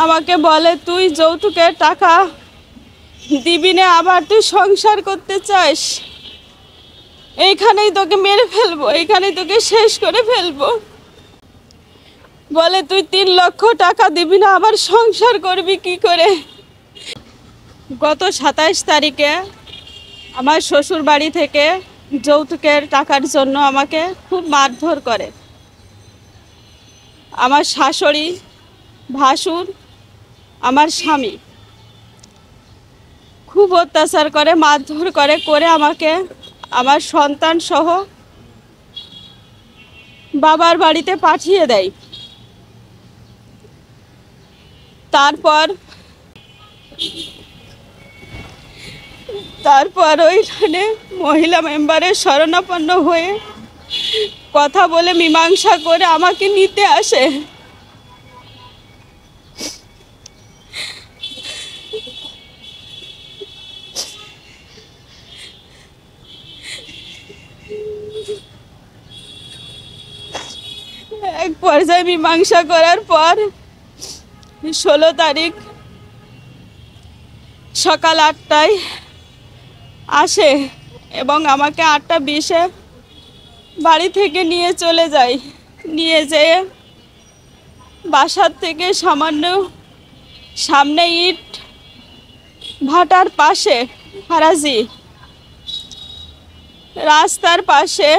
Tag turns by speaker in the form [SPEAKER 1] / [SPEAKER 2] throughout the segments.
[SPEAKER 1] আমাকে বলে তুই যৌতুকের টাকা দিবি না, আবার তুই সংসার করতে চাস, এইখানেই তোকে মেরে ফেলবো, এইখানেই তোকে শেষ করে ফেলবো। বলে তুই 3 লক্ষ টাকা দিবি না, আবার সংসার করবি কি করে। গত 27 তারিখে আমার শ্বশুর বাড়ি থেকে যৌতুকের টাকার জন্য আমাকে খুব মারধর করে। আমার শাশুড়ি, ভাসুর, আমার স্বামী খুব অত্যাচার করে, মারধর করে আমাকে আমার সন্তান সহ বাবার বাড়িতে পাঠিয়ে দেয়। তারপর ওইখানে মহিলা মেম্বারের শরণাপন্ন হয়ে কথা বলে মীমাংসা করে আমাকে নিতে আসে। এক পর্যায়ে মীমাংসা করার পর 16 তারিখ সকাল 8টায় আসে এবং আমাকে 8:20-এ বাড়ি থেকে নিয়ে চলে যায়। নিয়ে যেয়ে বাসার থেকে সামান্য সামনে ইট ভাটার পাশে হারাজি রাস্তার পাশে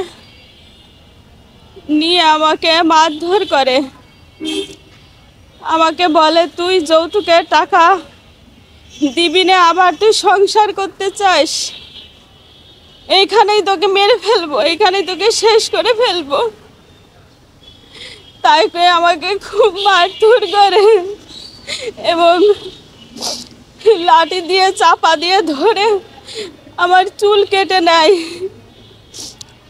[SPEAKER 1] নিয়ে আমাকে মারধর করে। আমাকে বলে তুই যৌতুকের টাকা দিবি না, আবার তুই সংসার করতে চাস, এইখানেই তোকে মেরে ফেলবো, এইখানেই তোকে শেষ করে ফেলবো। তাই করে আমাকে খুব মারধর করে এবং লাঠি দিয়ে চাপা দিয়ে ধরে আমার চুল কেটে নেয়,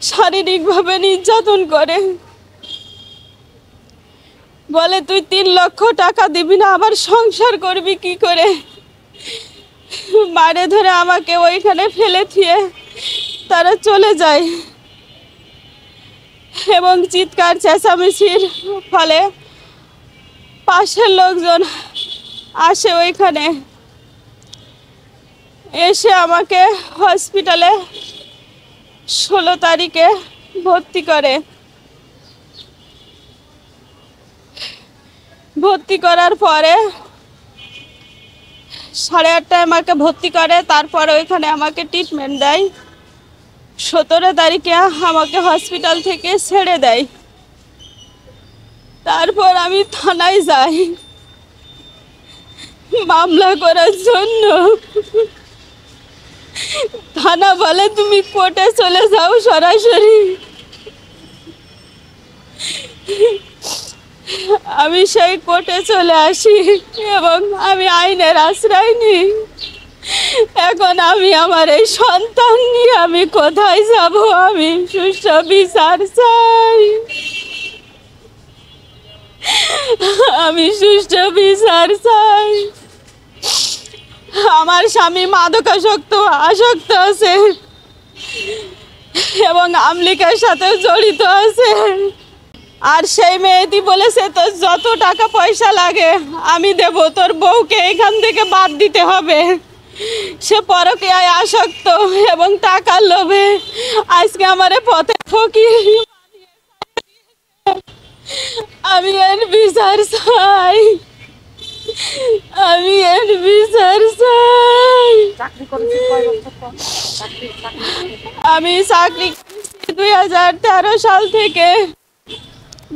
[SPEAKER 1] শারীরিকভাবে নির্যাতন করে। বলে তুই 3 লক্ষ টাকা দিবি না, আবার সংসার করবি কি করে। মারে ধরে আমাকে ওইখানে ফেলে দিয়ে তারা চলে যায় এবং চিৎকার চেঁচামেচির ফলে পাশের লোকজন আসে ওইখানে, এসে আমাকে হসপিটালে 16 তারিখে ভর্তি করে। ভর্তি করার পরে 8:30টায় আমাকে ভর্তি করে। তারপরে ওইখানে আমাকে ট্রিটমেন্ট দেয়। 17 তারিখে আমাকে হসপিটাল থেকে ছেড়ে দেয়। তারপর আমি থানায় যাই মামলা করার জন্য। থানা বলে তুমি কোর্টে চলে যাও সরাসরি। আমি সেই কোর্টে চলে আসি এবং আমি আইনের আশ্রয় নিই। এখন আমি আমার এই সন্তান নিয়ে আমি কোথায় যাব? আমি সুষ্ঠু বিচার চাই, আমি সুষ্ঠু বিচার চাই। আমার স্বামী মাদকাসক্ত আসক্ত আছে এবং আমলিকার সাথে জড়িত আছে। আর সেই মেয়েটি বলেছে তোর যত টাকা পয়সা লাগে আমি দেব, তোর বউকে এখান থেকে বাদ দিতে হবে। সে পরকীয়ায় আসক্ত এবং টাকার লোভে আজকে আমারে পথে ফকির। আমি এর বিচার চাই, আমি এর বিচার চাই। আমি চাকরি 2013 সাল থেকে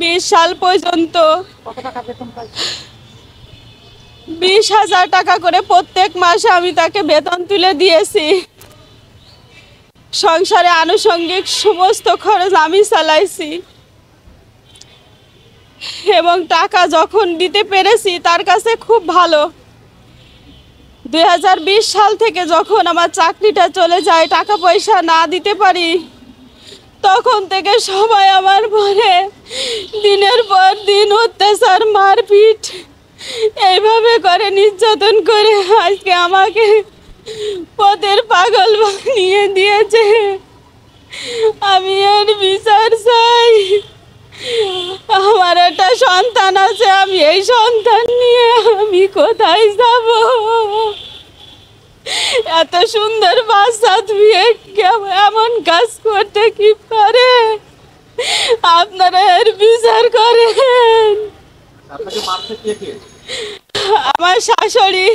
[SPEAKER 1] 20 সাল পর্যন্ত 20,000 টাকা করে প্রত্যেক মাসে আমি তাকে বেতন তুলে দিয়েছি। সংসারে আনুষঙ্গিক সমস্ত খরচ আমি চালাইছি এবং টাকা যখন দিতে পেরেছি তার কাছে খুব ভালো। 2020 সাল থেকে যখন আমার চাকরিটা চলে যায়, টাকা পয়সা না দিতে পারি, তখন থেকে সবাই আমার পরে দিনের পর দিন অত্যাচার, মারপিট এইভাবে করে নির্যাতন করে আজকে আমাকে পথের পাগল বানিয়ে দিয়েছে। আমি এর বিচার চাই। আমার একটা সন্তান আছে, আমি এই সন্তান আমি কোথায় যাব? এত সুন্দর বাচ্চা ধুয়ে এমন কাজ করতে কি পারে? আপনারা এর বিচার করেন।
[SPEAKER 2] আপনাকে মারতে কে কে?
[SPEAKER 1] আমার শাশুড়ি।